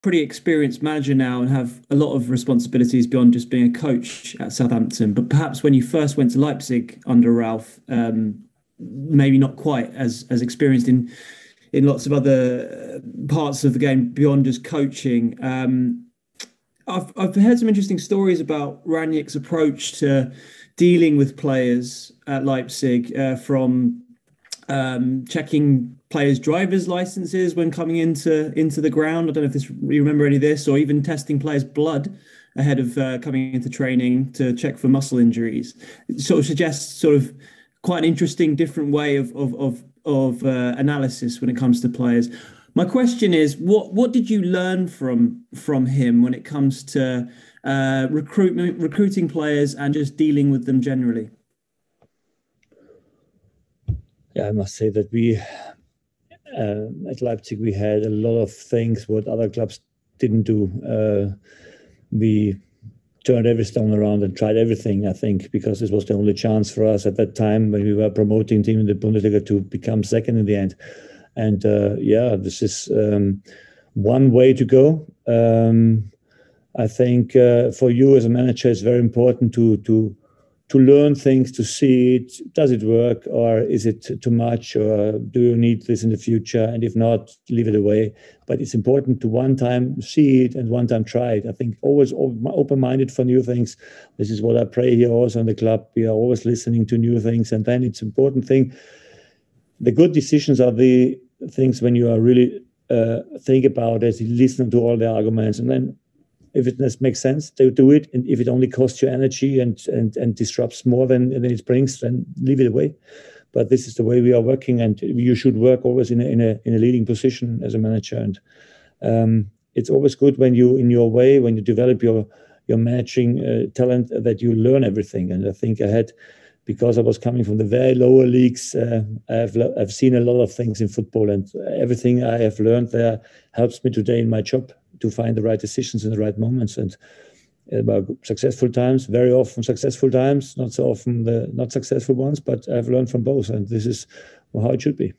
pretty experienced manager now and have a lot of responsibilities beyond just being a coach at Southampton. But perhaps when you first went to Leipzig under Ralf, maybe not quite as experienced in lots of other parts of the game beyond just coaching. I've heard some interesting stories about Rangnick's approach to dealing with players at Leipzig, from checking players' driver's licenses when coming into the ground. I don't know if you remember any of this, or even testing players' blood ahead of coming into training to check for muscle injuries. It sort of suggests sort of quite an interesting, different way of analysis when it comes to players. My question is, what did you learn from him when it comes to recruiting players and just dealing with them generally? Yeah, I must say that we at Leipzig we had a lot of things what other clubs didn't do. We turned every stone around and tried everything, I think, because this was the only chance for us at that time when we were promoting team in the Bundesliga to become second in the end. And this is one way to go. I think for you as a manager, it's very important to learn things, to see it. Does it work, or is it too much, or do you need this in the future? And if not, leave it away. But it's important to one time see it and one time try it. I think always open-minded for new things. This is what I pray here also in the club. We are always listening to new things. And then it's important thing. The good decisions are the things when you are really think about it, listen to all the arguments, and then if it makes sense, to do it. And if it only costs you energy and disrupts more than it brings, then leave it away. But this is the way we are working, and you should work always in a leading position as a manager. And it's always good when you, in your way, when you develop your managing talent, that you learn everything. And I think I had, because I was coming from the very lower leagues, I've seen a lot of things in football, and everything I have learned there helps me today in my job to find the right decisions in the right moments. And about successful times, very often successful times, not so often the not successful ones, but I've learned from both, and this is how it should be.